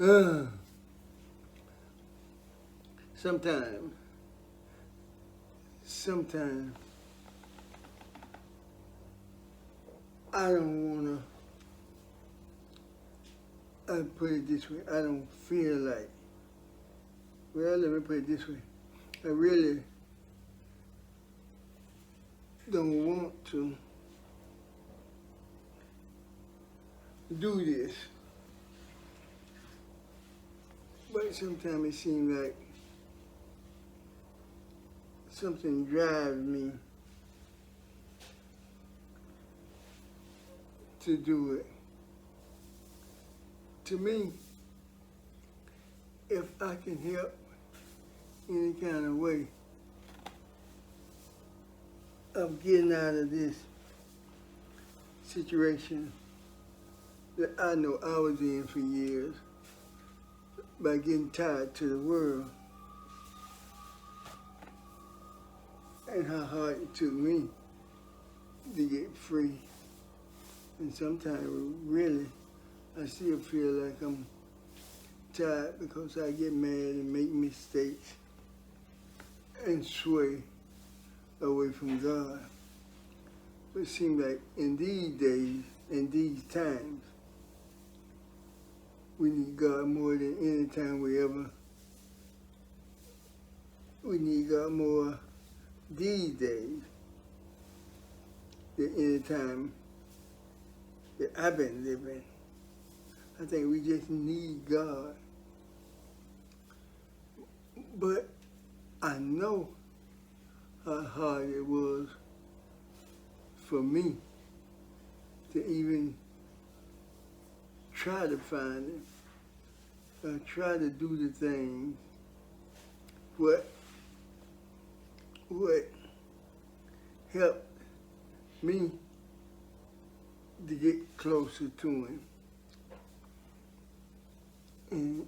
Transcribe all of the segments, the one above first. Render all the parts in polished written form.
Uh, sometimes, sometimes I don't wanna. I put it this way. I don't feel like. Well, let me put it this way. I really don't want to do this, but sometimes it seems like something drives me to do it. To me, if I can help any kind of way of getting out of this situation that I know I was in for years by getting tied to the world and how hard it took me to get free. And sometimes really I still feel like I'm tired because I get mad and make mistakes and sway away from God. But it seems like in these days, in these times, we need God more than any time we need God more these days than any time that I've been living. I think we just need God. But I know how hard it was for me to even try to find it, try to do the things what helped me to get closer to him. And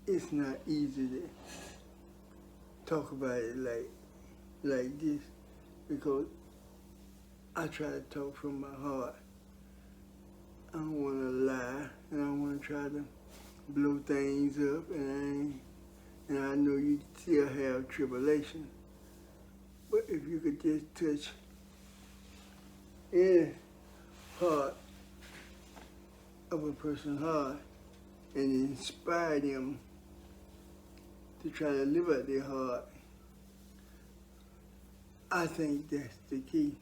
it's not easy to talk about it like this because I try to talk from my heart. I don't want to lie, and I don't want to try to blow things up, and I know you still have tribulation. But if you could just touch any part of a person's heart and inspire them to try to live out their heart, I think that's the key.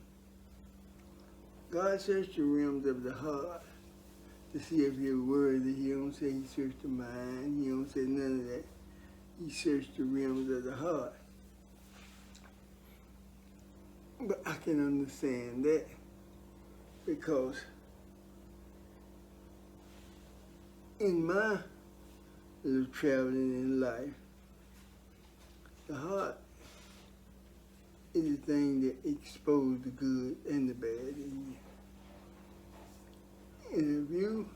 God searched the realms of the heart to see if you're worthy. He don't say he searched the mind. He don't say none of that. He searched the realms of the heart. But I can understand that because in my little traveling in life, the heart is the thing that exposes the good and the bad in you. And if you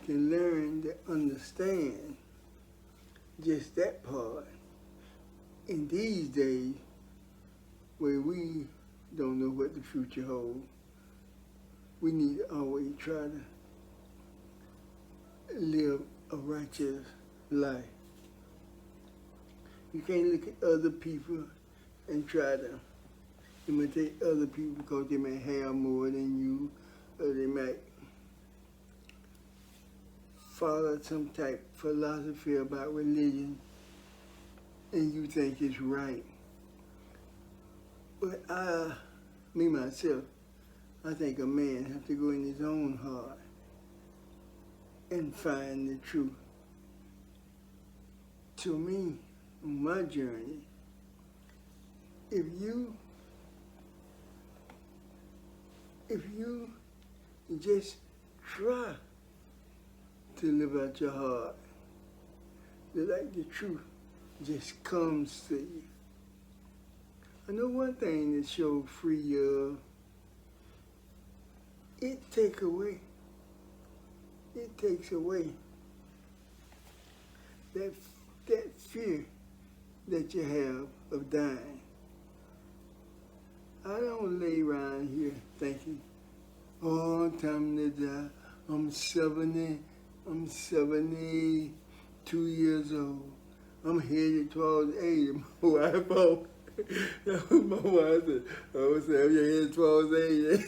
can learn to understand just that part, in these days where we don't know what the future holds, we need to always try to live a righteous life. You can't look at other people and try to imitate other people because they may have more than you, or they might follow some type of philosophy about religion and you think it's right. But myself, I think a man has to go in his own heart and find the truth. To me, on my journey, if you just try to live out your heart, like the truth just comes to you. I know one thing that shows free it takes away that fear that you have of dying. I don't lay around here thinking, oh, time to die, I'm 70, I'm 72 years old. I'm headed towards 80. My wife, my wife said, "Oh, Sam, you're headed towards 80."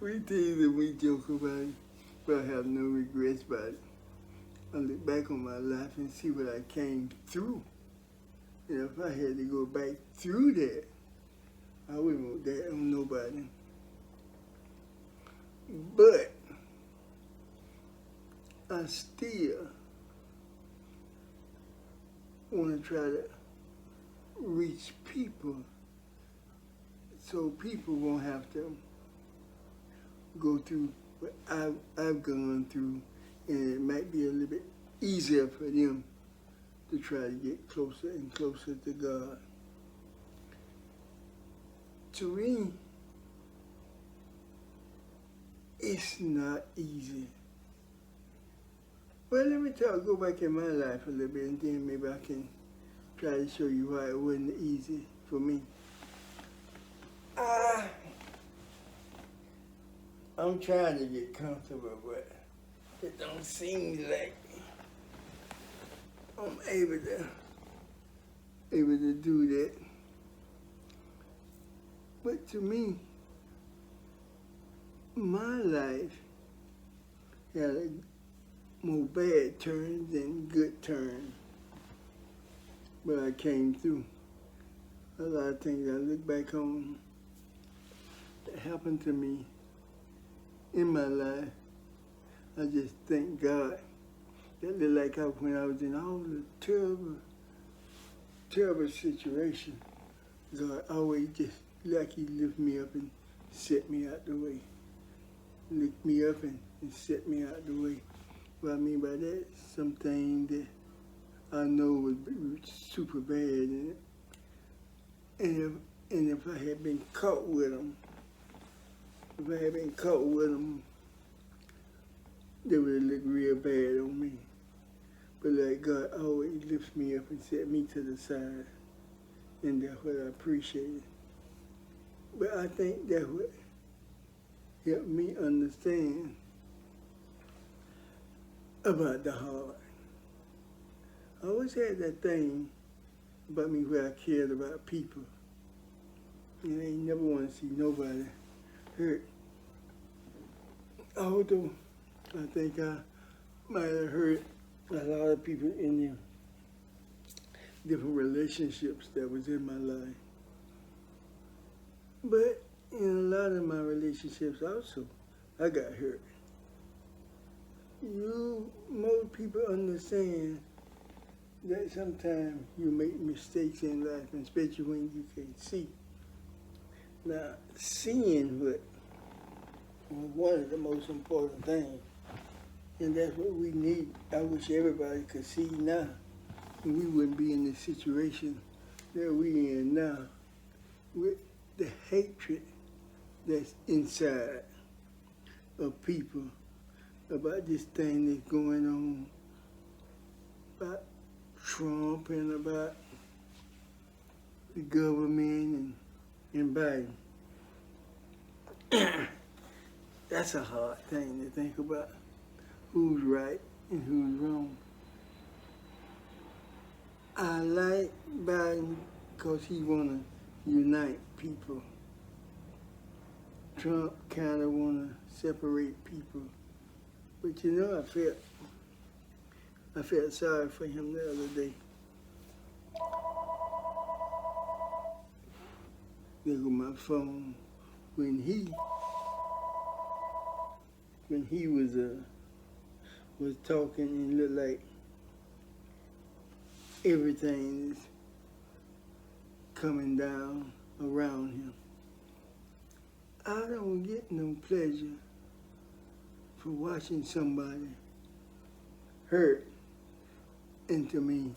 We tease and we joke about it, but I have no regrets about it. I look back on my life and see what I came through. And if I had to go back through that, I wouldn't want that on nobody. But I still want to try to reach people so people won't have to go through what I've gone through, and it might be a little bit easier for them to try to get closer and closer to God. To me, it's not easy. Well, let me go back in my life a little bit, and then maybe I can try to show you why it wasn't easy for me. I'm trying to get comfortable, but it don't seem like I'm able to do that. But to me, my life had more bad turns than good turns. But I came through. A lot of things I look back on that happened to me in my life, I just thank God. That looked like when I was in all the terrible situations, God always just like He lift me up and set me out the way. Lift me up and set me out the way. What I mean by that, something that I know would be super bad, and if I had been caught with them, they would have looked real bad on me. But like God always lifts me up and set me to the side, and that's what I appreciate. But I think that would help me understand about the heart. I always had that thing about me where I cared about people. And I ain't never want to see nobody hurt. Although I think I might have hurt a lot of people in the different relationships that was in my life. But in a lot of my relationships also, I got hurt. Most people understand that sometimes you make mistakes in life, and especially when you can see. Now, seeing was one of the most important things, and that's what we need. I wish everybody could see now, and we wouldn't be in the situation that we in now with the hatred that's inside of people about this thing that's going on, about Trump and about the government and Biden. That's a hard thing to think about, who's right and who's wrong. I like Biden because he want to unite people. Trump kind of want to separate people. But you know, I felt sorry for him the other day. Look at my phone. When he was talking, and looked like everything is coming down around him. I don't get no pleasure for watching somebody hurt. And to me,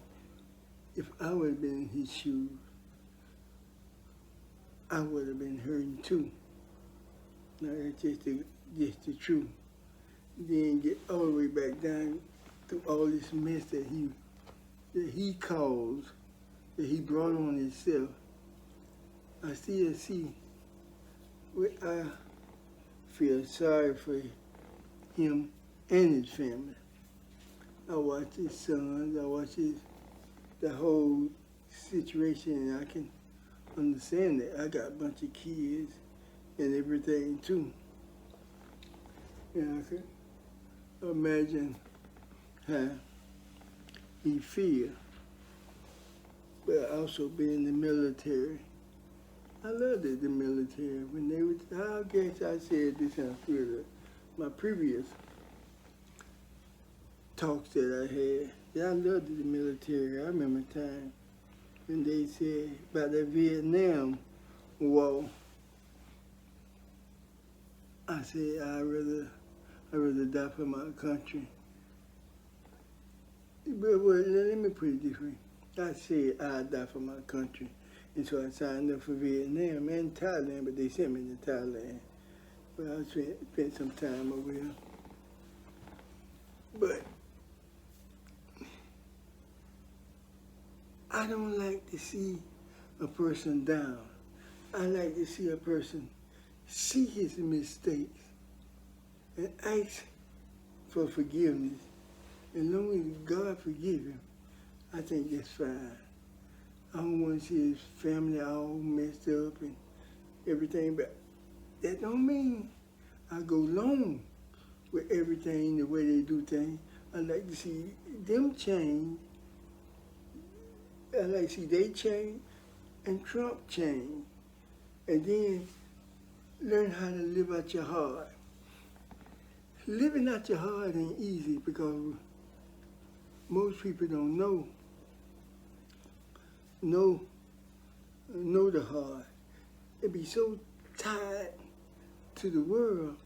if I would have been in his shoes, I would have been hurting too. Now that's just the truth. Then get all the way back down through all this mess that he caused, that he brought on himself. I still see what I feel sorry for him and his family. I watched his sons, I watched the whole situation, and I can understand that. I got a bunch of kids and everything too. And I can imagine how he feel. But I also been in the military. I loved the military. When they was, I guess I said this in a few of my previous talks that I had. Yeah, I loved the military. I remember a time when they said about the Vietnam War. I said I'd rather die for my country. But well, let me put it this way. I said I'd die for my country. And so I signed up for Vietnam and Thailand, but they sent me to Thailand. But I spent some time over here. But I don't like to see a person down. I like to see a person see his mistakes and ask for forgiveness. As long as God forgive him, I think that's fine. I don't want to see his family all messed up and everything, but that don't mean I go along with everything the way they do things. I like to see them change. I like to see they change and Trump change. And then learn how to live out your heart. Living out your heart ain't easy because most people don't know the heart. They be so tied to the world.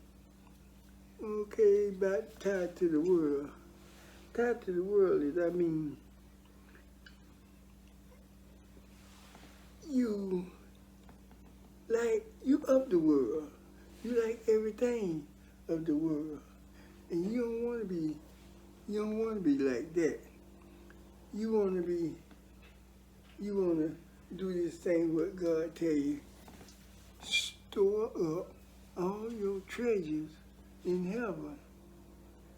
Okay, about tied to the world. Tied to the world is, I mean, you of the world. You like everything of the world. And you don't want to be like that. You want to do this thing what God tell you. Store up all your treasures in heaven.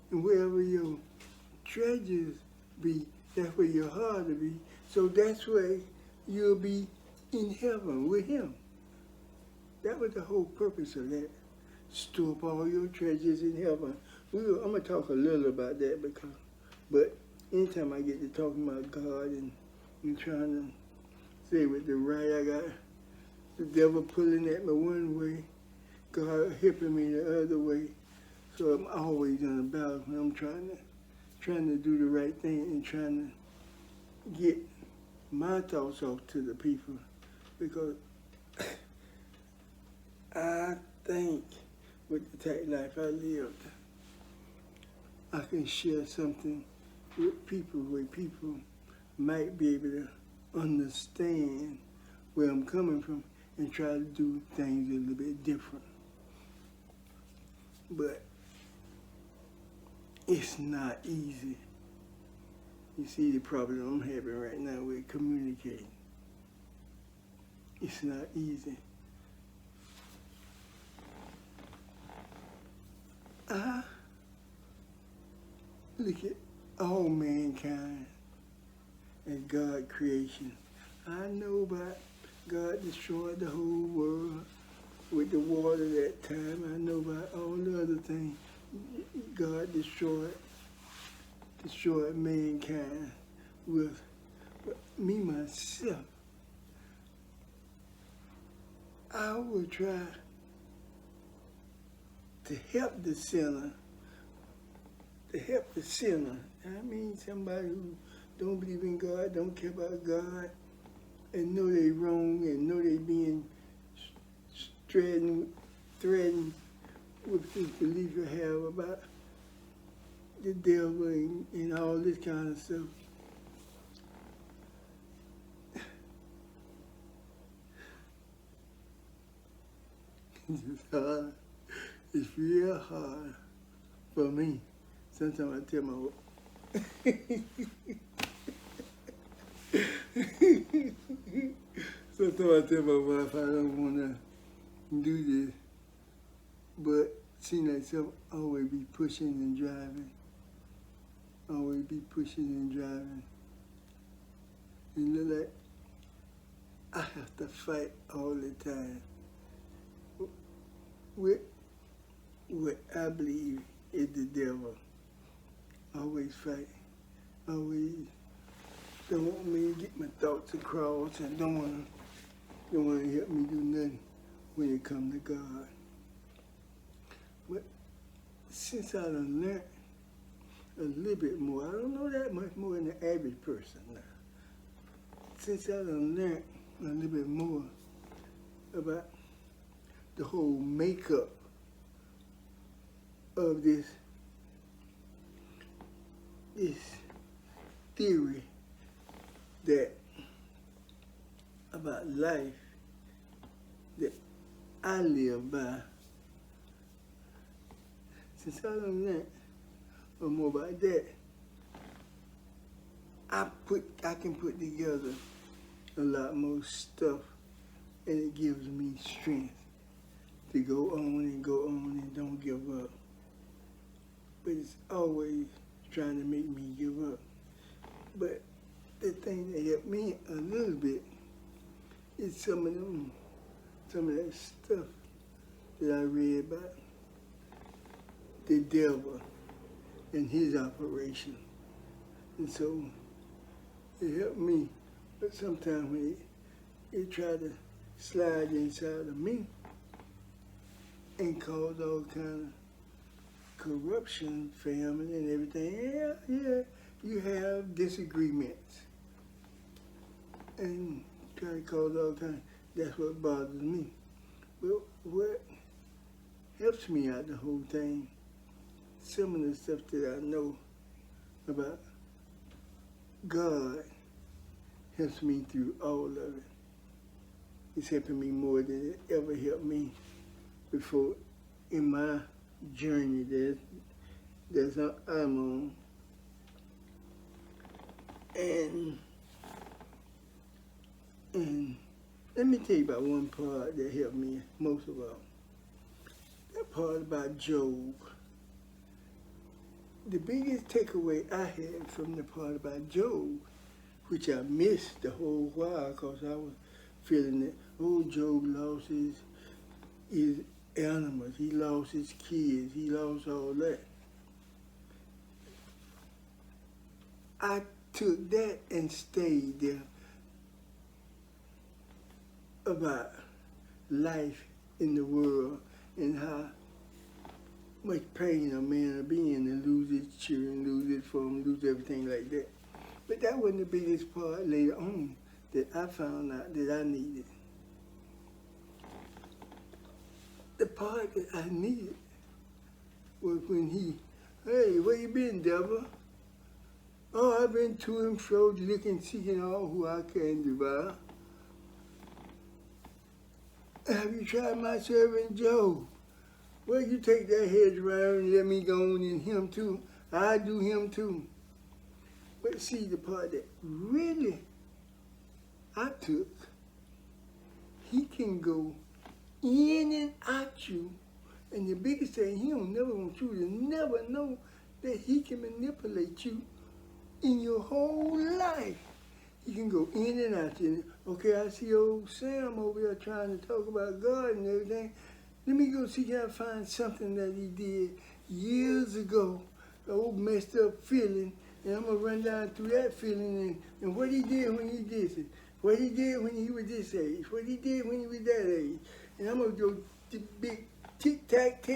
And wherever your treasures be, that's where your heart will be. So that's where you'll be in heaven with him. That was the whole purpose of that. Store up all your treasures in heaven. I'm going to talk a little about that but anytime I get to talking about God and trying to say with the right, I got the devil pulling at me one way, God hipping me the other way. So I'm always in a battle when I'm trying to do the right thing and trying to get my thoughts off to the people, because I think with the type life I lived, I can share something with people where people might be able to understand where I'm coming from and try to do things a little bit different. But it's not easy. You see the problem I'm having right now with communicating. It's not easy. I look at all mankind as God creation. I know about God destroyed the whole world with the water that time. I know about all the other things God destroyed mankind with. But me, myself, I will try to help the sinner. I mean somebody who don't believe in God, don't care about God, and know they wrong and know they being threatened with this belief you have about the devil and all this kind of stuff. It's hard. It's real hard for me. Sometimes I tell my wife I don't want to do this, but seems like some always be pushing and driving. Always be pushing and driving. And look like I have to fight all the time with what I believe is the devil. Always fight. Always don't want me to get my thoughts across and don't want to help me do nothing when it comes to God. But since I done learned a little bit more, I don't know that much more than the average person now. Since I done learned a little bit more about the whole makeup of this theory that about life that I live by. Since I done learned more about that, I can put together a lot more stuff, and it gives me strength to go on and don't give up. But it's always trying to make me give up. But the thing that helped me a little bit is some of that stuff that I read about the devil and his operation. And so it helped me. But sometimes when it try to slide inside of me and cause all kind of corruption, family and everything, yeah, you have disagreements. And try to cause all kind, that's what bothers me. But what helps me out the whole thing, some of the stuff that I know about God helps me through all of it. It's helping me more than it ever helped me before in my journey that I'm on. And let me tell you about one part that helped me most of all. That part about Job. The biggest takeaway I had from the part about Job, which I missed the whole while because I was feeling that, oh, Job lost his animals, he lost his kids, he lost all that. I took that and stayed there about life in the world and how much pain a man will be in to lose his children, lose his farm, lose everything like that. But that wasn't the biggest part later on that I found out that I needed. The part that I needed was when hey, where you been, devil? Oh, I've been to and fro, looking, seeking all who I can devour. Have you tried my servant Job? Well, you take that hedge around and let me go on in him too. I do him too. But see, the part that really I took, he can go in and out you. And the biggest thing, he don't never want you to never know that he can manipulate you in your whole life. He can go in and out you. Okay, I see old Sam over there trying to talk about God and everything. Let me go see if I find something that he did years ago, the old messed up feeling, and I'm going to run down through that feeling and what he did when he did it, what he did when he was this age, what he did when he was that age. And I'm going to go big tic-tac,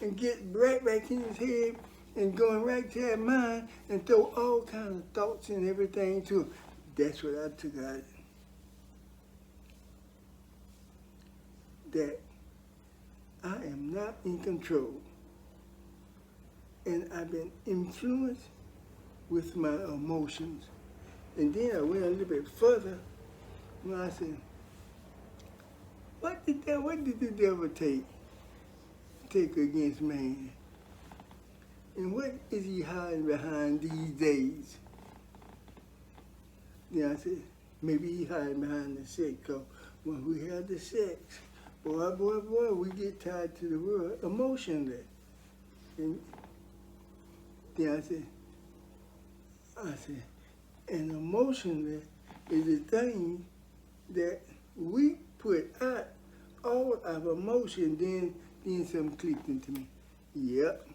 and get right back in his head and going right to that mind and throw all kind of thoughts and everything to him. That's what I took out of it. That I am not in control. And I've been influenced with my emotions. And then I went a little bit further when I said, what did the devil take against man? And what is he hiding behind these days? Then I said, maybe he hiding behind the sex, because when we have the sex, boy, we get tied to the world emotionally. And then I said, and emotionally is the thing that we put out all our emotion, then something clicked into me. Yep.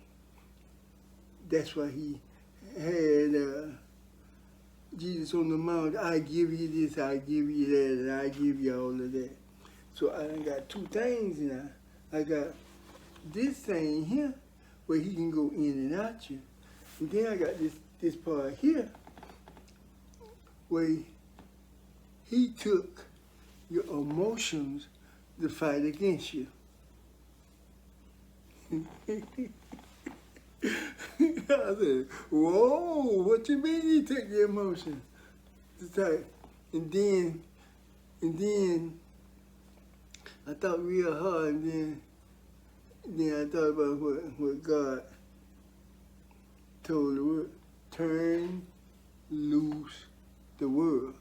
That's why he had Jesus on the mountain. I give you this, I give you that, and I give you all of that. So I done got two things now. I got this thing here where he can go in and out you. And then I got this part here where he took your emotions to fight against you. I said, whoa, what you mean you took your emotions? And then I thought real hard, and then I thought about what God told the world. Turn loose the world.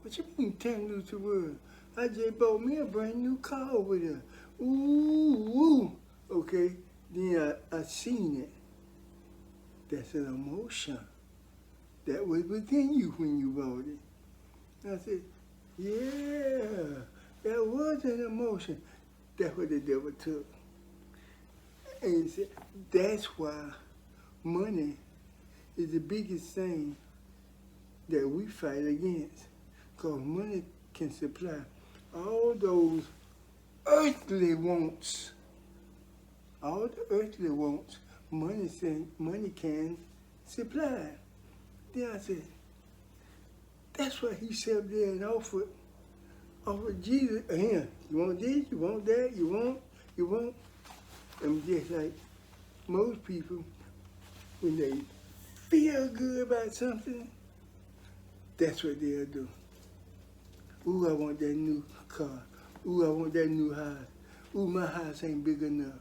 What you mean turn loose the world? I just bought me a brand new car over there. Ooh. Okay, then I seen it. That's an emotion that was within you when you bought it. I said, yeah, that was an emotion. That's what the devil took. And he said, that's why money is the biggest thing that we fight against. Because money can supply all those earthly wants. All the earthly wants, money can supply. Then I said, that's why he sat there and offered Jesus, here, you want this, you want that, you want. And just like most people, when they feel good about something, that's what they'll do. Ooh, I want that new car. Ooh, I want that new house. Ooh, my house ain't big enough.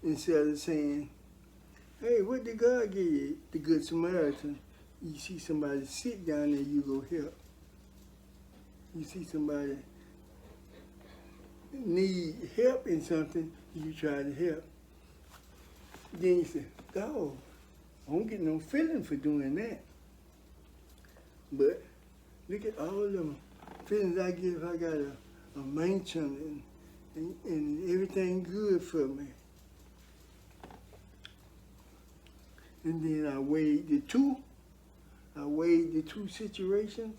Instead of saying, hey, what did God give you? The Good Samaritan. You see somebody sit down there, you go help. You see somebody need help in something, you try to help. Then you say, oh, I don't get no feeling for doing that. But look at all them feelings I get if I got a mansion and everything good for me. And then I weighed the two situations,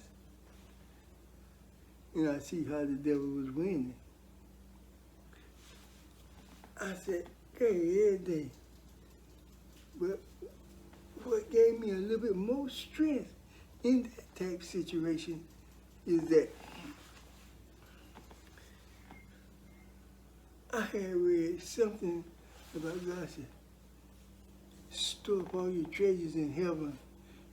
and I see how the devil was winning. I said, okay, every day. But what gave me a little bit more strength in that type of situation is that I had read something about God said, store up all your treasures in heaven,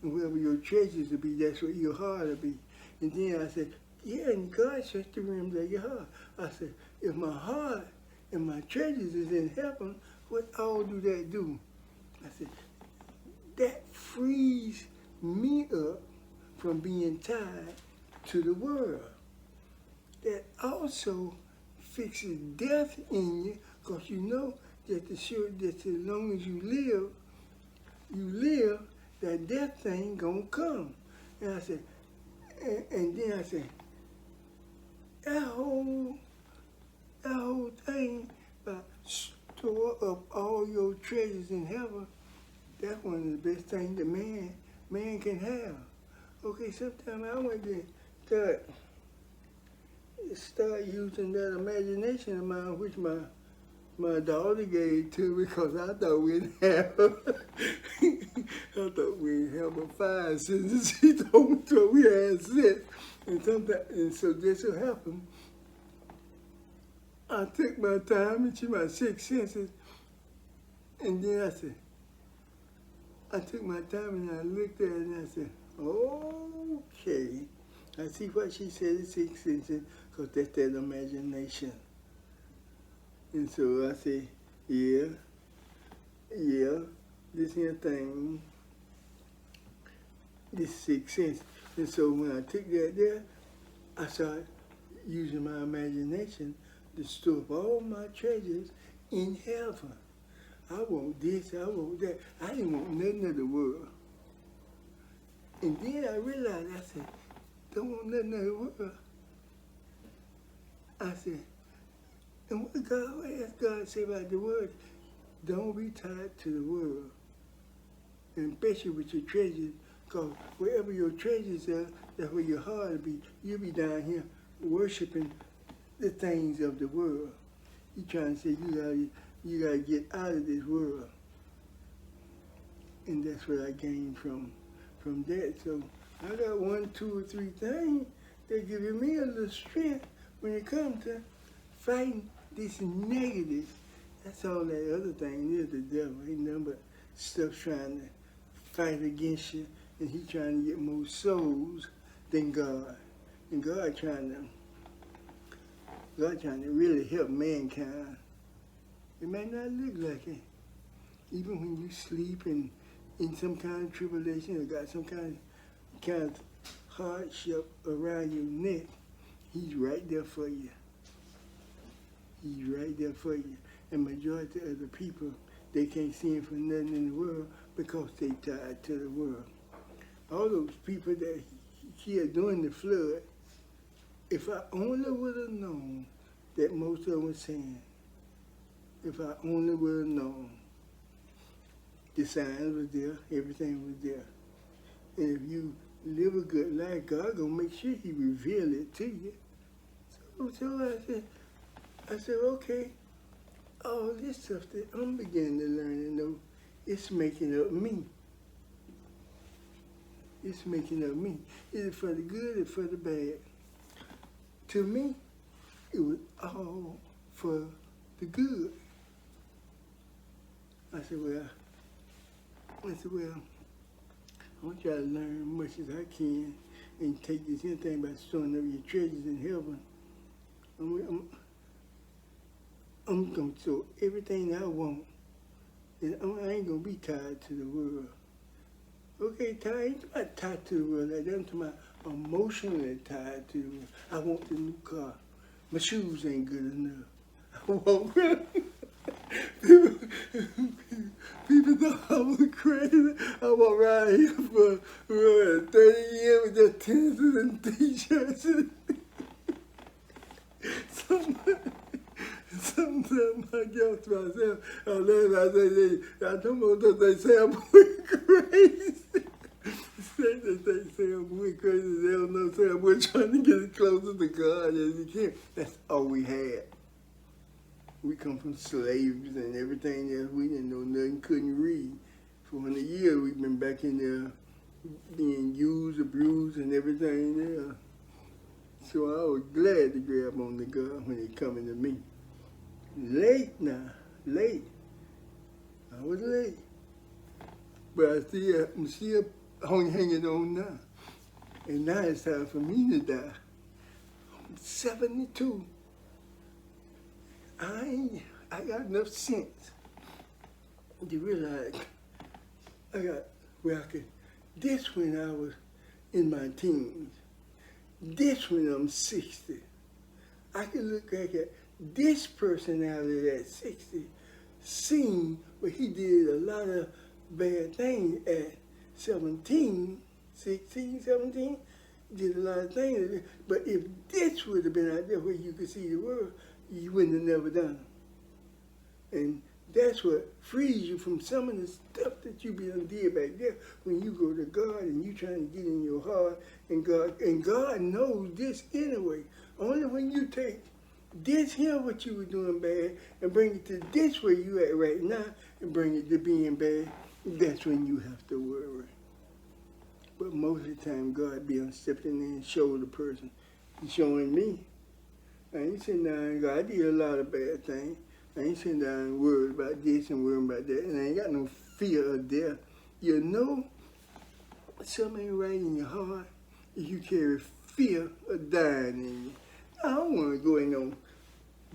and wherever your treasures will be, that's where your heart will be. And then I said, yeah, and God searched the rims of your heart. I said, if my heart and my treasures is in heaven, what all do that do? I said, that frees me up from being tied to the world. That also fixes death in you, because you know that as long as you live, that death thing gonna come. And I said, and then I said, that whole thing about store up all your treasures in heaven, that's one of the best things that man can have. Okay, sometimes I want to start using that imagination of mine, which my daughter gave to me, because I thought we'd have but 5 cents. She told me we had 6. And so just so happened, I took my time and she my 6 senses, and then I took my time and I looked at it and I said, okay, I see what she said is 6 senses, because that's that imagination. And so I said, yeah, this here thing, this 6 sense. And so when I took that there, I started using my imagination to store up all my treasures in heaven. I want this, I want that. I didn't want nothing of the world. And then I realized, I said, don't want nothing of the world. I said, and what God say about the world? Don't be tied to the world. And especially with your treasures, because wherever your treasures are, that's where your heart will be. You'll be down here worshiping the things of the world. He trying to say you gotta get out of this world. And that's what I gained from that. So I got 1, 2, or 3 things that giving me a little strength when it comes to fighting this negative. That's all that other thing is, the devil. Ain't nothing but stuff trying to fight against you, and he trying to get more souls than God. And God trying to really help mankind. It may not look like it. Even when you sleep and in some kind of tribulation or got some kind of hardship around your neck, he's right there for you. He's right there for you. And majority of the people, they can't see him for nothing in the world because they tied to the world. All those people that killed during the flood, if I only would have known that most of them were saying, if I only would have known, the signs was there, everything was there. And if you live a good life, God gonna make sure he reveal it to you. So I said, okay, all this stuff that I'm beginning to learn and know, it's making up me. It's making up me. Is it for the good or for the bad? To me, it was all for the good. I said, well, I'm gonna try to learn as much as I can and take this thing about storing up your treasures in heaven. I'm gonna store everything I want, and I ain't gonna be tied to the world. Okay, ain't about tied to the world like that. I'm talking about emotionally tied to the world. I want the new car. My shoes ain't good enough. I want people thought I was crazy. I walked around here for 30 years with just tennis and t-shirts. Sometimes I get to myself, I don't know that they say I'm crazy. They say I'm crazy. They don't know, say I'm trying to get as close to God as you can. That's all we had. We come from slaves and everything else. We didn't know nothing, couldn't read. For 100 years, we've been back in there being used, abused, and everything there. So I was glad to grab on to God when it coming to me. Late now, late. I was late. But I'm still hanging on now. And now it's time for me to die. I'm 72. I got enough sense to realize I got where I could, this when I was in my teens, this when I'm 60. I can look back at this personality at 60, seen where he did a lot of bad things at 17, 16, 17, did a lot of things. But if this would have been out there where you could see the world, you wouldn't have never done it. And that's what frees you from some of the stuff that you been did back there when you go to God and you trying to get in your heart, and God knows this anyway. Only when you take this here, what you were doing bad, and bring it to this where you at right now, and bring it to being bad, that's when you have to worry. But most of the time, God be stepping in and show the person. He's showing me. I ain't sitting down and go, I did a lot of bad things. I ain't sitting down and worried about this and worried about that. And I ain't got no fear of death. You know, something ain't right in your heart if you carry fear of dying in you. I don't want to go in no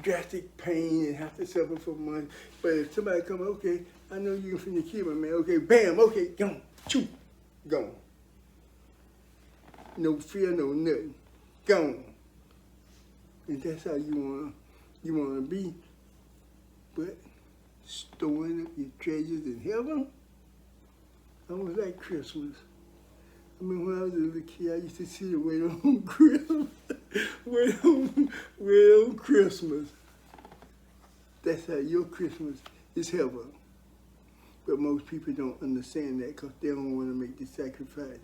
drastic pain and have to suffer for months. But if somebody come, okay, I know you're finna kill me, man. Okay, bam, okay, gone, choo, gone. No fear, no nothing, gone. And that's how you want you want to be, but storing up your treasures in heaven, almost like Christmas. I mean, when I was a little kid, I used to sit and wait on Christmas. wait on Christmas. That's how your Christmas is heaven. But most people don't understand that because they don't want to make the sacrifice.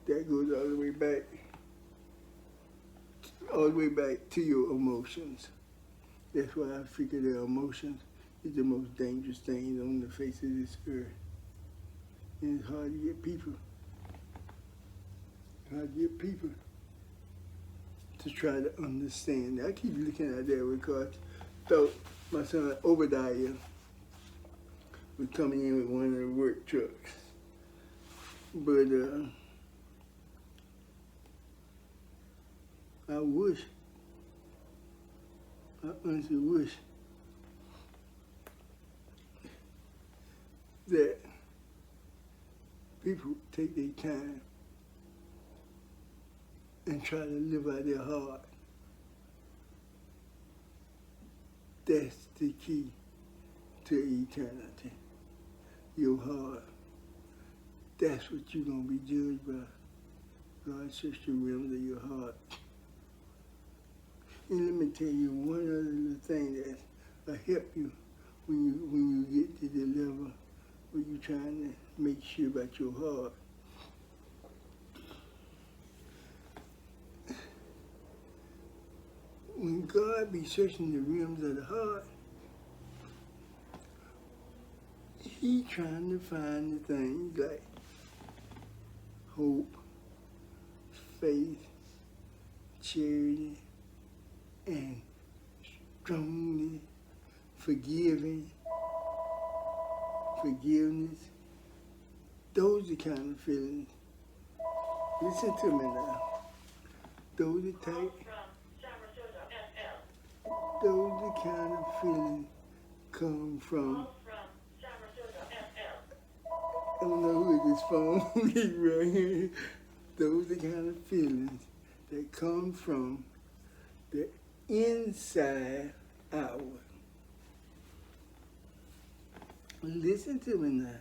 That goes all the way back to your emotions. That's why I figure that emotions is the most dangerous thing on the face of this earth. And it's hard to get people. To try to understand. I keep looking at that because I thought my son Obadiah was coming in with one of the work trucks. But I honestly wish that people take their time and try to live out their heart. That's the key to eternity. Your heart. That's what you're going to be judged by. God searched the realms of your heart. And let me tell you one other little thing that'll help you when you get to the level where you're trying to make sure about your heart. When God be searching the realms of the heart, He trying to find the things like hope, faith, charity, and strongly forgiving, forgiveness. Those are the kind of feelings. Listen to me now. Those are the kind of feelings come from. I don't know who this phone keep ringing. Those are the kind of feelings that come from the inside out. Listen to me now.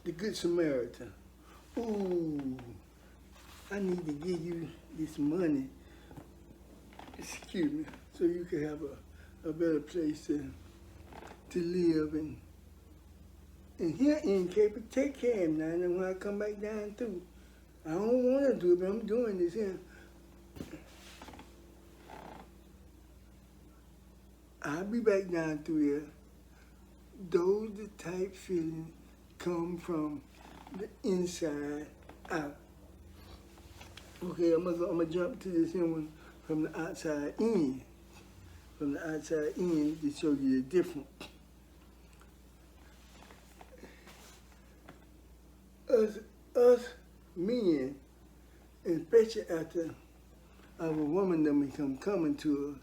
The Good Samaritan. Ooh, I need to give you this money, excuse me, so you can have a better place to live and here in Cape, take care of him now. And when I come back down through, I don't want to do it, but I'm doing this here. I'll be back down through here. Those the type feelings come from the inside out. Okay, I'm gonna jump to this one from the outside in. From the outside in to show you the difference. Us men, especially after our woman that become coming to us,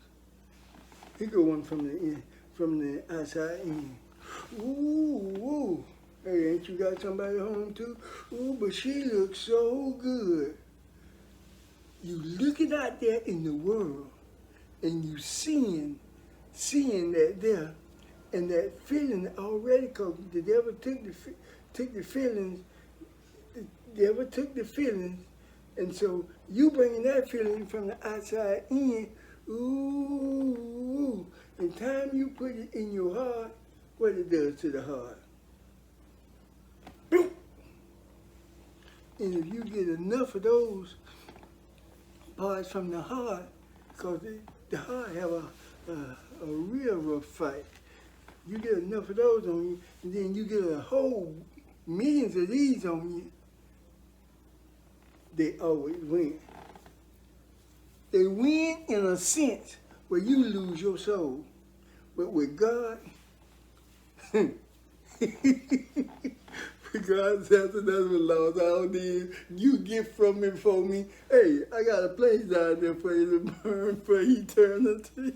he go one from the outside in. Ooh, hey, ain't you got somebody home too? Ooh, but she looks so good. You looking out there in the world, and you seeing that there, and that feeling already, cause the devil took the feelings. The devil took the feelings, and so you bringing that feeling from the outside in. Ooh, and time you put it in your heart, what it does to the heart. Boom. And if you get enough of those parts from the heart, because the heart have a real rough fight. You get enough of those on you, and then you get a whole millions of these on you, they always win. They win in a sense where you lose your soul. But with God, God says that's what lost all these. You get from me for me. Hey, I got a place down there for you to burn for eternity.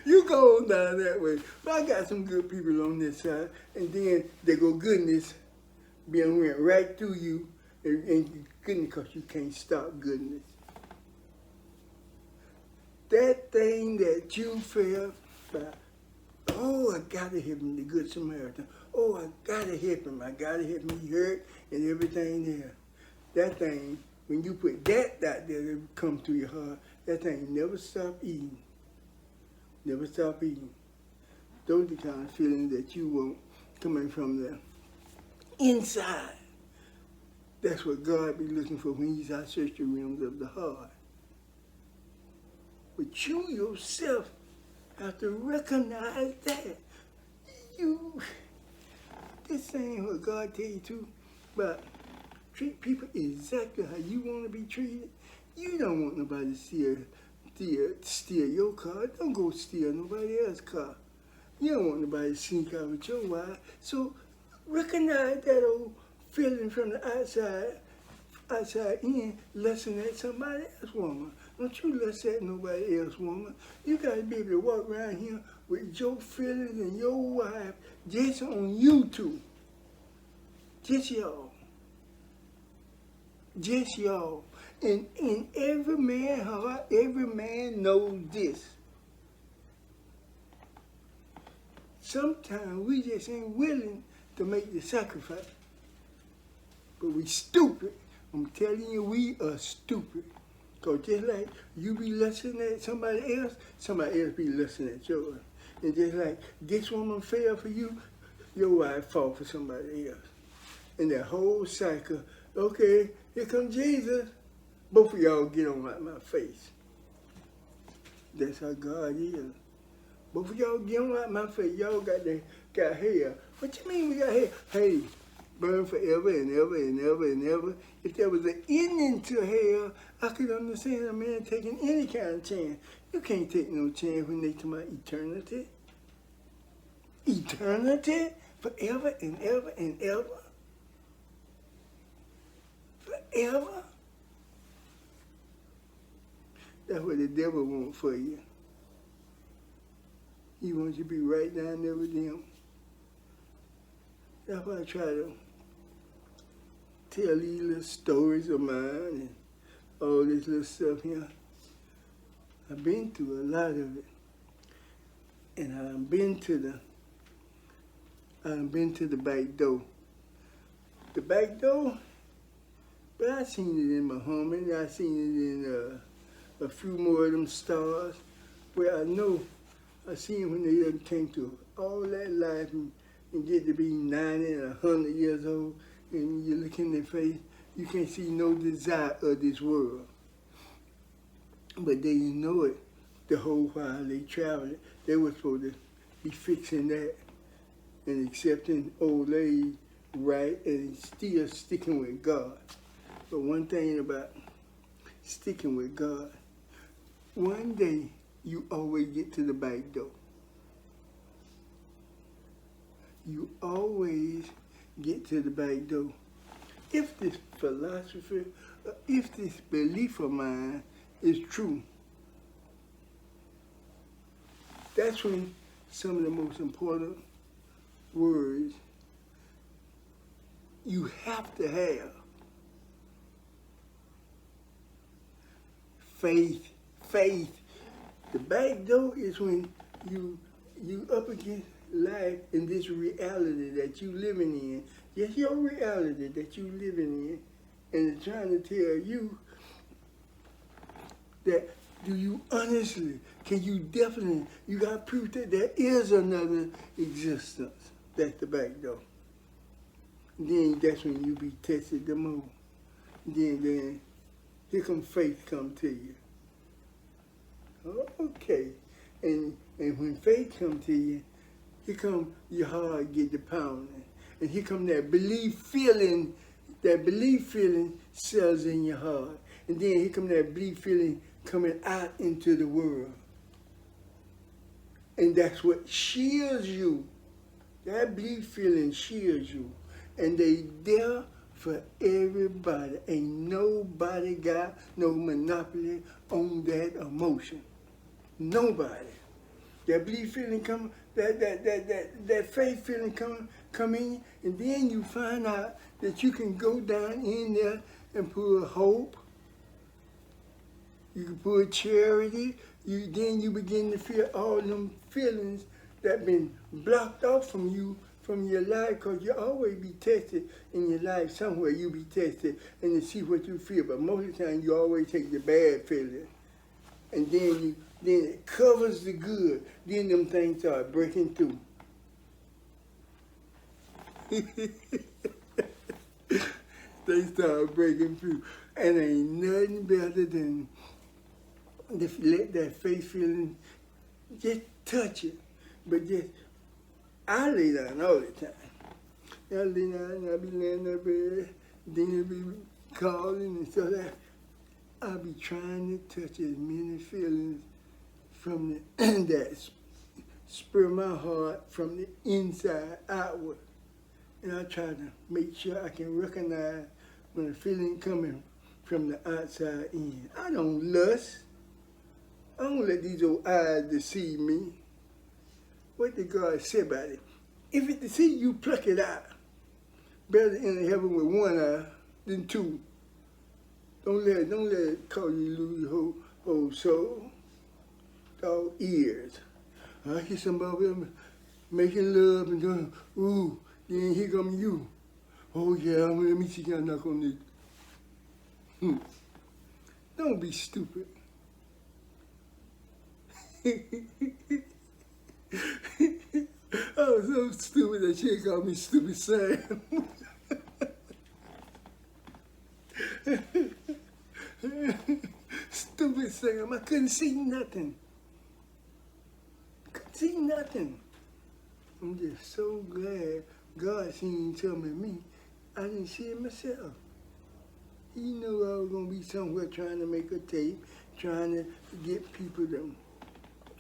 You go on down that way. But I got some good people on this side. And then they go goodness being went right through you. And goodness, because you can't stop goodness. That thing that you felt by, oh, I gotta help him, the Good Samaritan. Oh, I gotta help him. I gotta help him. He hurt and everything there. That thing, when you put that out there that come to your heart, that thing never stop eating. Never stop eating. Those are the kind of feelings that you want coming from the inside. That's what God be looking for when he's out search the realms of the heart. But you yourself have to recognize that. This ain't what God tell you to, but treat people exactly how you want to be treated. You don't want nobody to steal your car. Don't go steal nobody else's car. You don't want nobody to sneak out with your wife. So recognize that old feeling from the outside in, lusting at somebody else woman. Don't you lust at nobody else woman. You got to be able to walk around here with your feelings and your wife just on you two. Just y'all. Just y'all. And in every man's heart, every man knows this. Sometimes we just ain't willing to make the sacrifice. But we stupid. I'm telling you, we are stupid. Because just like you be lusting at somebody else be lusting at yours. And just like this woman fell for you, your wife fall for somebody else. And that whole cycle, okay, here comes Jesus. Both of y'all get on my face. That's how God is. Both of y'all get on my face. Y'all got hair. What you mean we got hair? Hey, burn forever and ever and ever and ever. If there was an ending to hell, I could understand a man taking any kind of chance. You can't take no chance when they talk about eternity. Eternity? Forever and ever and ever? Forever? That's what the devil wants for you. He wants you to be right down there with him. That's why I try to tell these little stories of mine and all this little stuff here. I've been through a lot of it. And I've been to the back door. The back door, but I seen it in Muhammad, I seen it in a few more of them stars where I know I seen when they came to all that life and get to be 90 and 100 years old, and you look in their face, you can't see no desire of this world. But they didn't know it the whole while they traveled. They were supposed to be fixing that and accepting old age right and still sticking with God. But one thing about sticking with God, one day you always get to the back door. You always get to the back door. If this philosophy, if this belief of mine is true, that's when some of the most important words you have to have. Faith. The back door is when you up against life in this reality that you living in. Yes, your reality that you living in, and it's trying to tell you that do you honestly, can you definitely, you got proof that there is another existence. That's the back door. Then that's when you be tested the most. Then here come faith come to you. Okay. And when faith come to you, here come your heart get the pounding. And here come that belief feeling settles in your heart. And then here come that belief feeling coming out into the world. And that's what shields you. That belief feeling shields you. And they there for everybody. Ain't nobody got no monopoly on that emotion. Nobody. That belief feeling come, that faith feeling come in, and then you find out that you can go down in there and put hope. You can put charity. then you begin to feel all them feelings that been blocked off from you from your life, because you always be tested in your life somewhere. You be tested and to see what you feel, but most of the time you always take the bad feeling, and then it covers the good. Then them things start breaking through. They start breaking through, and ain't nothing better than to let that faith feeling just touch it. But just, I lay down all the time. I lay down and I be laying in the bed, then I be calling and stuff like that. I be trying to touch as many feelings from the that spur my heart from the inside outward. And I try to make sure I can recognize when a feeling coming from the outside in. I don't lust. I don't let these old eyes deceive me. What did God say about it? If it deceives you, pluck it out. Better enter heaven with one eye than two. Don't let it cause you to lose your whole soul. All ears. I hear somebody else making love and going, ooh, then here come you. Oh yeah, let me see you knock on this. Don't be stupid. I was so stupid that she called me Stupid Sam. Stupid Sam. I couldn't see nothing. Couldn't see nothing. I'm just so glad God seen something in me. I didn't see it myself. He knew I was going to be somewhere trying to make a tape, trying to get people to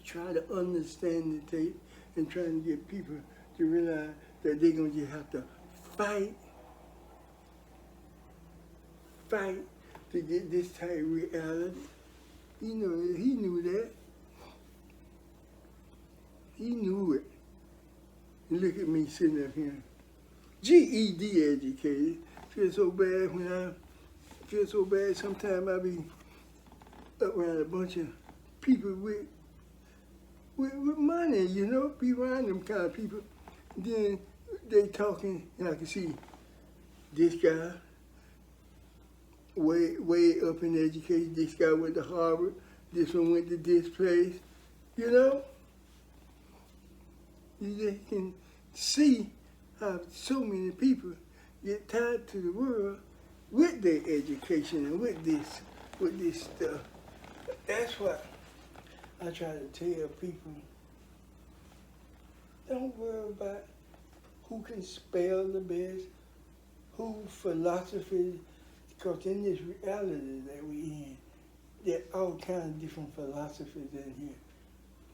try to understand the tape, and trying to get people to realize that they're going to just have to fight to get this type of reality. He knew that. He knew it. And look at me sitting up here. GED educated. Feel so bad when I feel so bad sometimes I be around a bunch of people with money, you know, be around them kind of people. Then they talking, and I can see this guy way up in education, this guy went to Harvard, this one went to this place, you know? You just can see how so many people get tied to the world with their education and with this stuff. That's what I try to tell people. Don't worry about who can spell the best, who philosophy, because in this reality that we in, there are all kinds of different philosophies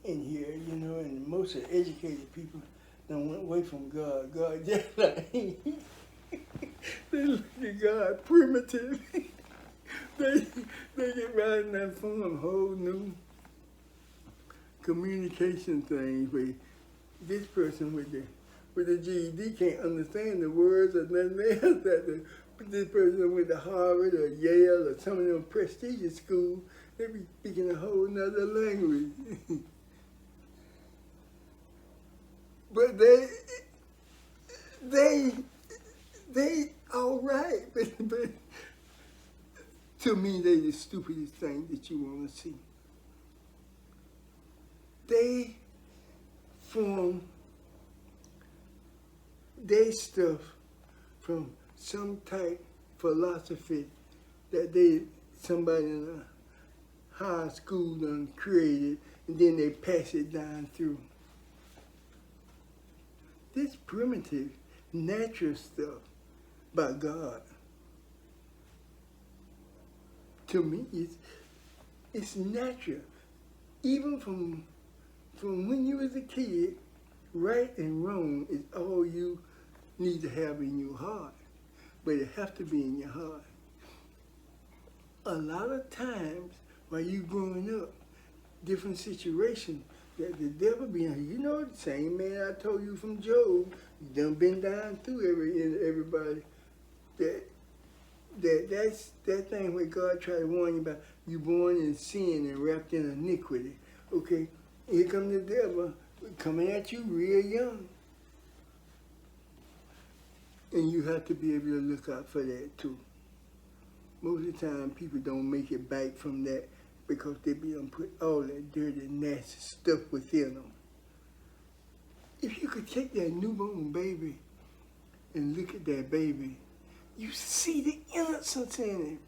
in here, you know, and most of the educated people done went away from God. God just like, they look at God primitive. they get right in that form, whole new communication thing where this person with the GED can't understand the words or nothing else that this person with the Harvard or Yale or some of them prestigious schools, they be speaking a whole nother language. But they all right, but to me they the stupidest thing that you want to see. They form their stuff from some type philosophy that somebody in a high school done created, and then they pass it down through. This primitive, natural stuff by God, to me, it's natural. Even from when you was a kid, right and wrong is all you need to have in your heart. But it has to be in your heart. A lot of times while you growing up, different situations that the devil be in. You know, the same man I told you from Job, done been down through everybody. That's that thing where God tried to warn you about. You born in sin and wrapped in iniquity. Okay, here come the devil coming at you real young. And you have to be able to look out for that too. Most of the time, people don't make it back from that because they be done put all that dirty, nasty stuff within them. If you could take that newborn baby and look at that baby, you see the innocence in him.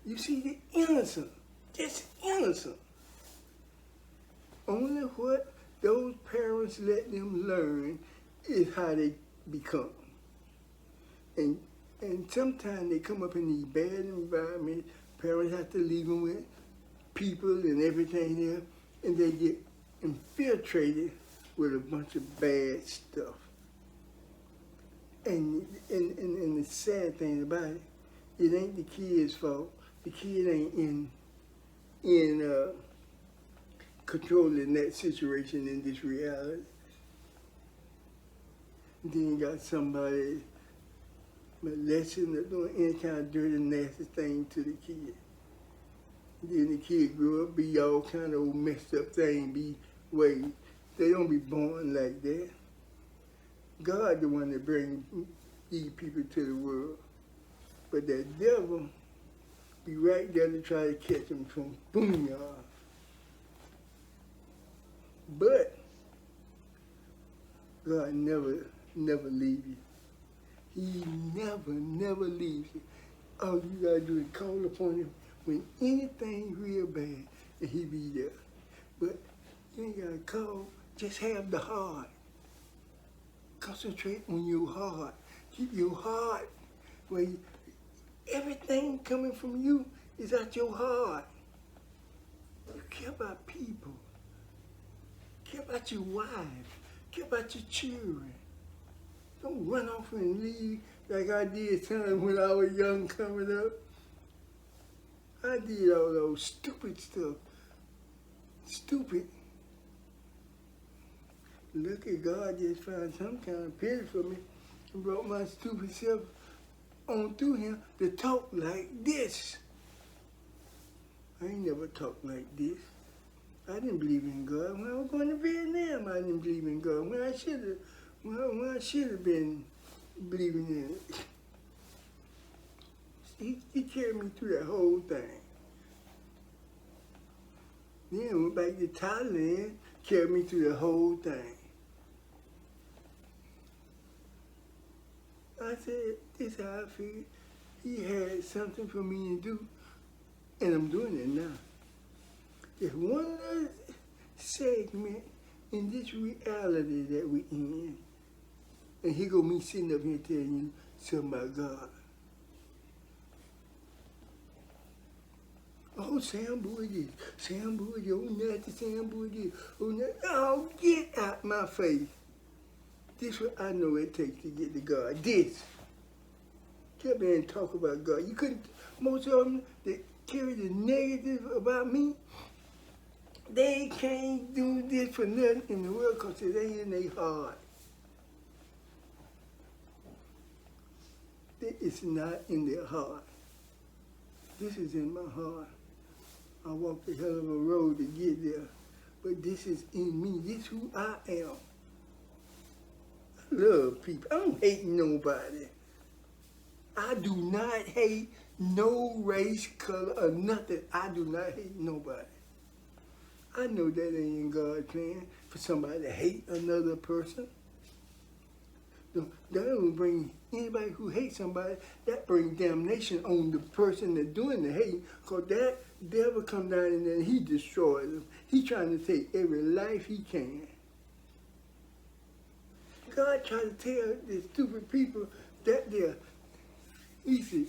You see the innocence, just innocent. Only what those parents let them learn is how they become. And sometimes they come up in these bad environments. Parents have to leave them with people and everything there, and they get infiltrated with a bunch of bad stuff. And the sad thing about it, it ain't the kid's fault. The kid ain't in controlling that situation in this reality. Then you got somebody molesting or doing any kind of dirty, nasty thing to the kid. Then the kid grew up, be all kind of old messed up thing, be way. They don't be born like that. God the one that brings these people to the world. But that devil be right there to try to catch them from boom y'all. But God never leaves you. He never leaves you. All you gotta do is call upon him when anything real bad, and he be there. But you ain't gotta call, just have the heart. Concentrate on your heart. Keep your heart where everything coming from you is at your heart. You care about people. Care about your wife. Care about your children. Don't run off and leave like I did times when I was young coming up. I did all those stupid stuff. Stupid. Lucky God just found some kind of pity for me and brought my stupid self on through him to talk like this. I ain't never talked like this. I didn't believe in God. When I was going to Vietnam, I didn't believe in God. When I should have been believing in it. He carried me through that whole thing. Then went back to Thailand, carried me through the whole thing. I said, this is how I feel. He had something for me to do, and I'm doing it now. There's one other segment in this reality that we're in. And here go me sitting up here telling you something about God. Oh, Sam Boy this, Sam Boy this, oh, nasty Sam Boy this, oh, nasty. Oh, get out my face. This is what I know it takes to get to God. This. Come here and talk about God. You couldn't, most of them that carry the negative about me, they can't do this for nothing in the world because it ain't in their heart. It's not in their heart. This is in my heart. I walked a hell of a road to get there, but this is in me. This is who I am. I love people. I don't hate nobody. I do not hate no race, color, or nothing. I do not hate nobody. I know that ain't in God's plan for somebody to hate another person. That don't bring anybody who hates somebody, that brings damnation on the person that's doing the hate, because that devil come down and then he destroys them. He's trying to take every life he can. God trying to tell the stupid people that they're easy.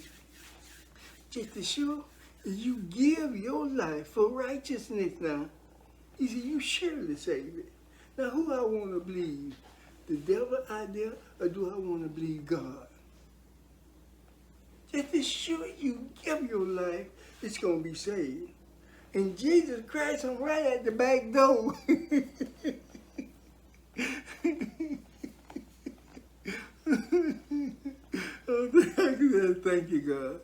Just as sure as you give your life for righteousness now, he said, you surely save it. Now, who I want to believe? The devil out there, or do I want to believe God? Just as sure you give your life, it's going to be saved. And Jesus Christ, I'm right at the back door. Oh, thank you, God.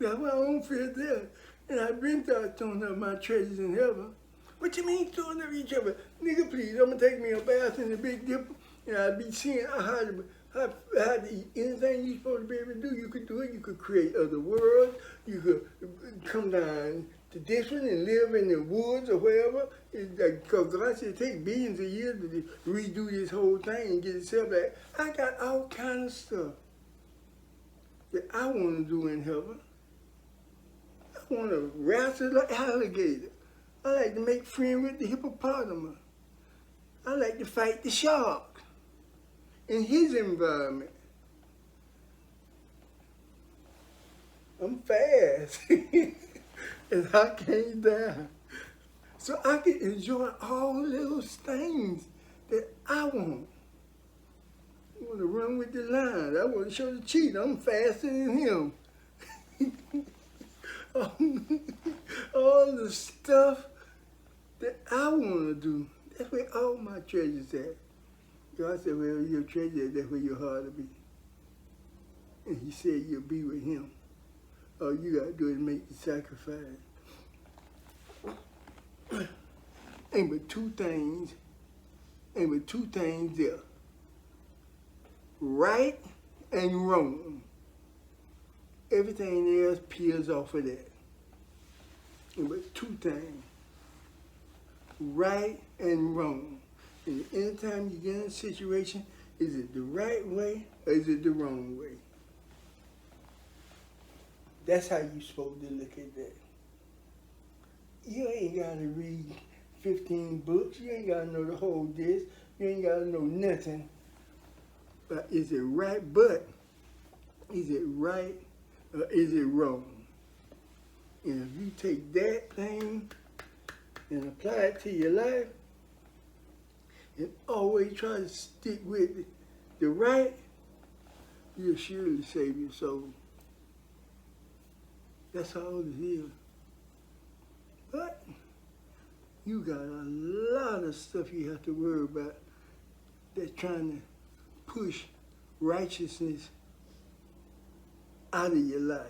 That's why I don't feel there. And I've been throwing up my treasures in heaven. What you mean throwing up each other? Nigga, please, I'm gonna take me a bath in the Big Dipper, and I'll be seeing how to eat anything you're supposed to be able to do. You could do it. You could create other worlds. You could come down to this one and live in the woods or wherever. Because God said it takes billions of years to redo this whole thing and get itself back. I got all kind of stuff that I want to do in heaven. I want to wrestle like alligator. I like to make friends with the hippopotamus. I like to fight the shark in his environment. I'm fast and I can't die. So I can enjoy all those things that I want. I want to run with the lion. I want to show the cheetah I'm faster than him. All the stuff that I want to do, that's where all my treasures at. God said, well, your treasure, that's where your heart will be. And he said you'll be with him. All you got to do is make the sacrifice. Ain't but two things there. Right and wrong. Everything else peels off of that. Ain't but two things. Right and wrong. And anytime you get in a situation, is it the right way or is it the wrong way? That's how you're supposed to look at that. You ain't got to read 15 books. You ain't got to know the whole this. You ain't got to know nothing. But is it right? But is it right or is it wrong? And if you take that thing and apply it to your life, and always try to stick with the right, you'll surely save your soul. That's all it is. But you got a lot of stuff you have to worry about that's trying to push righteousness out of your life.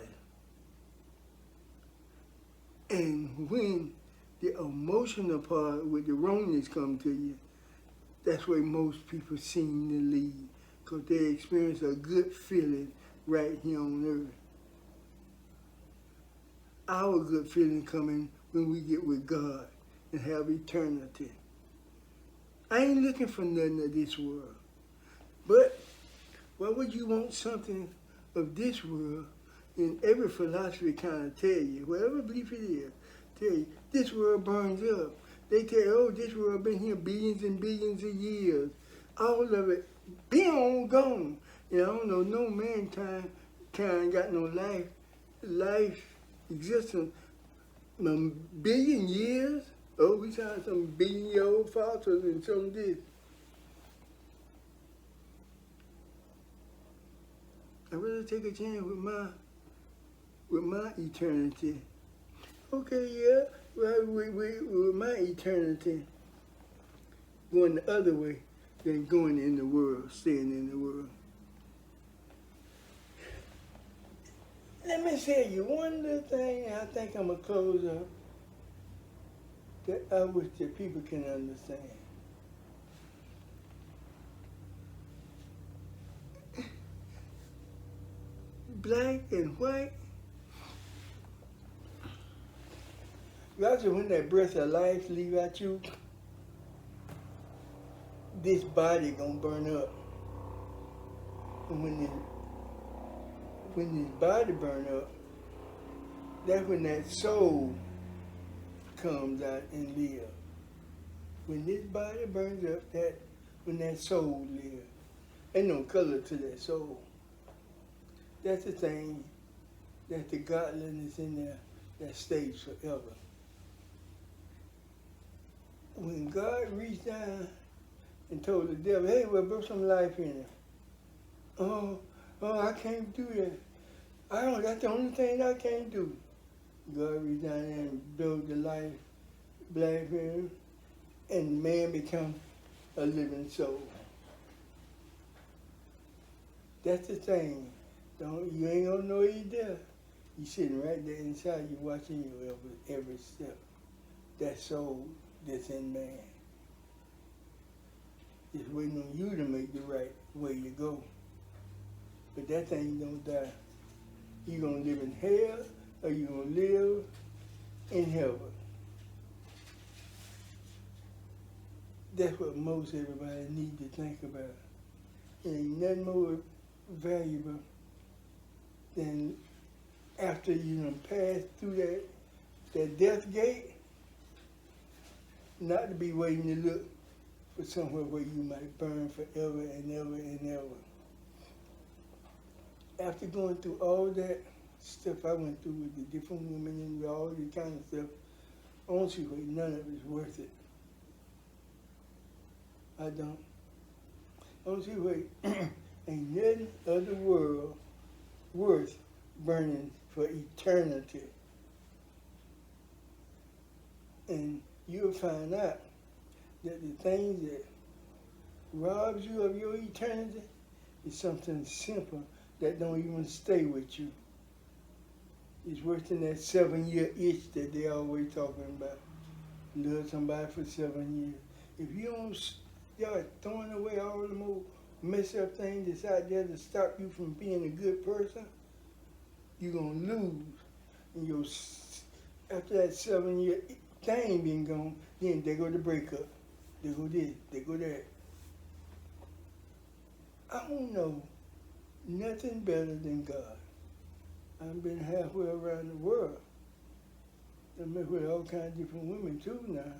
And when the emotional part with the wrongness come to you, that's where most people seem to lead, because they experience a good feeling right here on earth. Our good feeling coming when we get with God and have eternity. I ain't looking for nothing of this world. But why would you want something of this world? And every philosophy kind of tell you, whatever belief it is, tell you, this world burns up. They tell you, oh, this world been here billions and billions of years. All of it, been gone. And I don't know, no mankind got no life existence. A billion years? Oh, we found some billion-year-old fossils and some of this. I'd rather take a chance with my eternity. Okay, yeah, well, with my eternity, going the other way than going in the world, staying in the world. Let me tell you one little thing, I think I'm going to close up, that I wish that people can understand. Black and white, God said when that breath of life leave out you, this body gonna burn up. And when this body burn up, that's when that soul comes out and live. When this body burns up, when that soul lives. Ain't no color to that soul. That's the thing, that's the godliness in there that stays forever. When God reached down and told the devil, hey, well, put some life in it. Oh, I can't do that. That's the only thing I can't do. God reached down there and built the life in him, and man become a living soul. That's the thing. You ain't gonna know he's there You're sitting right there inside, you're watching you every step. That soul that's in man is waiting on you to make the right way to go. But that thing don't die. You gonna live in hell or you gonna live in heaven. That's what most everybody need to think about. It ain't nothing more valuable than after you done passed through that death gate, not to be waiting to look for somewhere where you might burn forever and ever and ever. After going through all that stuff I went through with the different women and all the kind of stuff, I don't see why none of it's worth it. I don't. I don't see why ain't nothing of the world worth burning for eternity. And you'll find out that the things that robs you of your eternity is something simple that don't even stay with you. It's worse than that 7-year itch that they always talking about. Love somebody for 7 years. If you don't start throwing away all the more messed up things that's out there to stop you from being a good person, you're going to lose. And after that 7-year thing being gone, then they go to breakup. They go this, they go that. I don't know nothing better than God. I've been halfway around the world. I've met with all kinds of different women too now.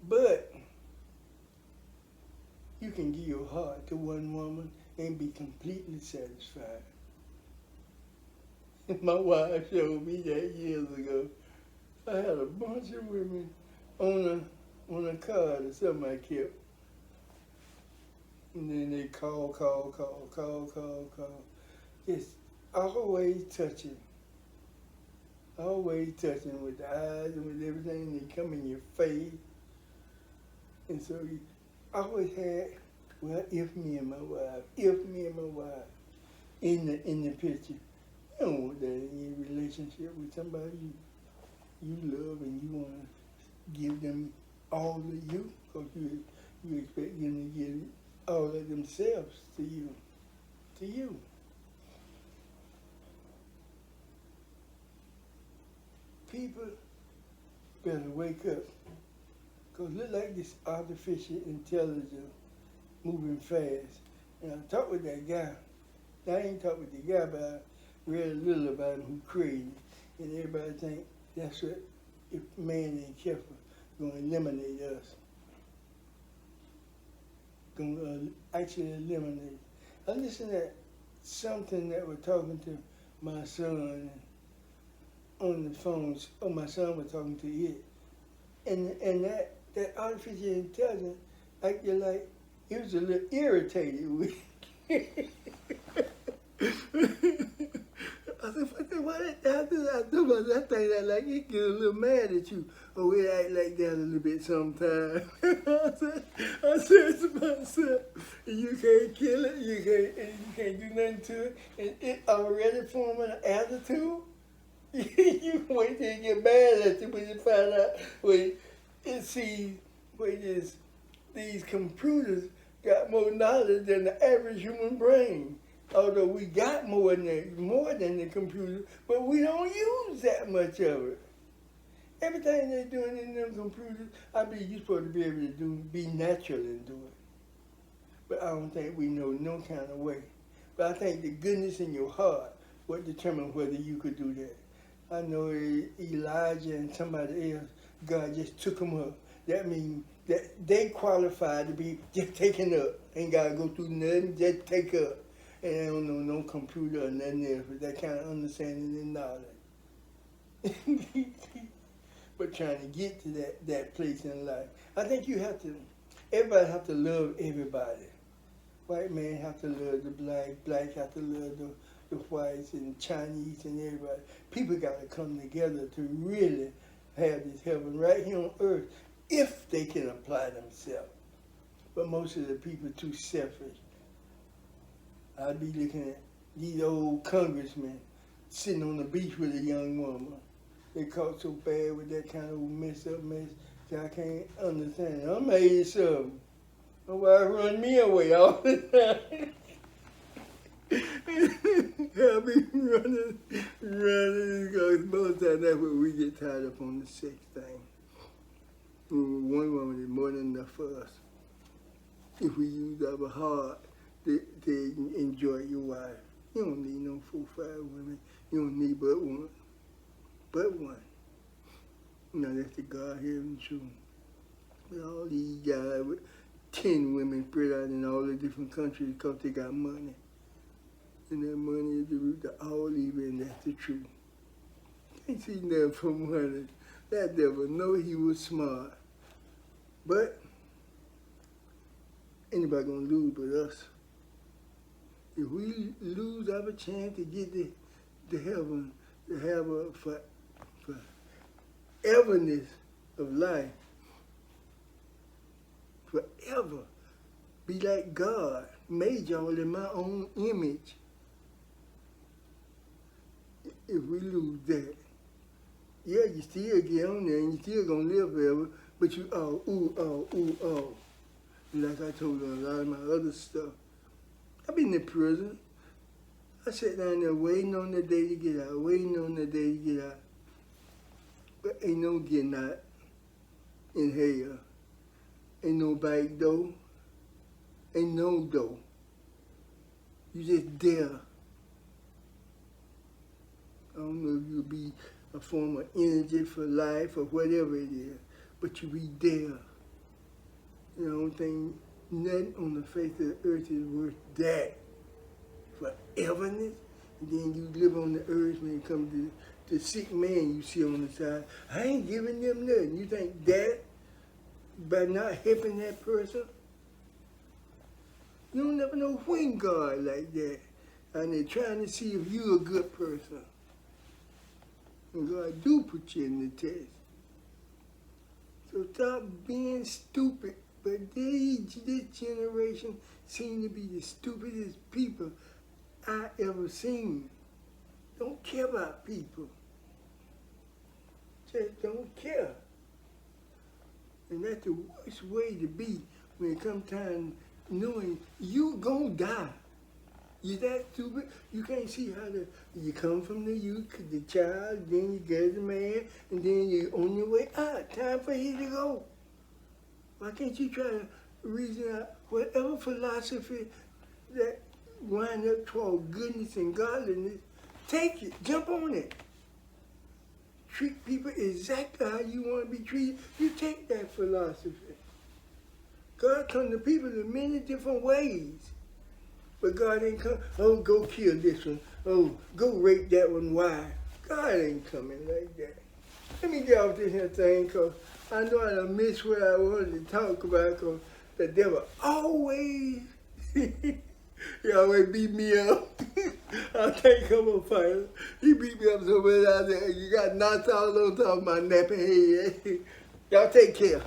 But you can give your heart to one woman and be completely satisfied. My wife showed me that years ago. I had a bunch of women on a card or something I kept. And then they call. Just always touching. Always touching with the eyes and with everything. They come in your face. And so you always had, well, if me and my wife in the picture. You don't want that in your relationship with somebody you love and you want to give them all of you, because you expect them to give all of themselves to you. People better wake up, because look like this artificial intelligence moving fast. And I talked with that guy. I ain't talked with the guy, but I read a little about him who crazy. And everybody think that's what, if man ain't careful, gonna eliminate us. Gonna actually eliminate. I listened to something that was talking to my son on the phone. Oh, my son was talking to it. And that artificial intelligence acted like he was a little irritated with it. I said, what I do about that thing that like it get a little mad at you. Oh, it act like that a little bit sometimes. I said to myself, you can't kill it, you can't do nothing to it, and it already forming an attitude. You wait till it get mad at you when you find out when it sees when these computers got more knowledge than the average human brain. Although we got more than the computer, but we don't use that much of it. Everything they're doing in them computers, you're supposed to be able to be natural and do it. But I don't think we know no kind of way. But I think the goodness in your heart would determine whether you could do that. I know Elijah and somebody else, God just took them up. That means that they qualified to be just taken up. Ain't got to go through nothing, just take up. And they don't know no computer or nothing else with that kind of understanding and knowledge. But trying to get to that place in life. I think everybody have to love everybody. White man have to love the black have to love the whites and Chinese and everybody. People got to come together to really have this heaven right here on earth if they can apply themselves. But most of the people too selfish. I'd be looking at these old congressmen sitting on the beach with a young woman. They caught so bad with that kind of mess that I can't understand. I'm 87. My wife run me away all the time. I'll be running, because most of the time that's where we get tied up on the sex thing. One woman is more than enough for us. If we use our heart to enjoy your wife. You don't need no 4, 5 women. You don't need but one. But one. Now that's the God-given truth. But all these guys with 10 women spread out in all the different countries because they got money. And that money is the root of all evil, and that's the truth. Can't see nothing from money. That devil know he was smart. But anybody gonna lose but us. If we lose our chance to get to heaven, to have a foreverness of life, forever, be like God, made y'all in my own image. If we lose that, yeah, you still get on there and you still gonna live forever, but you like I told you a lot of my other stuff. I've been in prison. I sat down there waiting on the day to get out, waiting on the day to get out. But ain't no getting out in hell. Ain't no back door. Ain't no door. You just there. I don't know if you'll be a form of energy for life or whatever it is, but you be there. I don't think nothing on the face of the earth is worth that. Foreverness. And then you live on the earth when it comes to the sick man you see on the side. I ain't giving them nothing. You think that, by not helping that person? You don't never know when God like that. And they're trying to see if you're a good person. And God do put you in the test. So stop being stupid. But this generation seem to be the stupidest people I ever seen. Don't care about people. Just don't care. And that's the worst way to be when it comes time knowing you gonna die. You that stupid? You can't see how you come from the youth, the child, then you get the man, and then you're on your way out. Time for you to go. Why can't you try to reason out whatever philosophy that wind up toward goodness and godliness? Take it, jump on it. Treat people exactly how you want to be treated. You take that philosophy. God comes to people in many different ways. But God ain't come, oh, go kill this one. Oh, go rape that one. Why? God ain't coming like that. Let me get off this here thing, because I know I done missed what I wanted to talk about, because the devil always, he always beat me up. I think I'm a fighter. He beat me up so bad, I said, you got knots all on top of my nappy head. Y'all take care.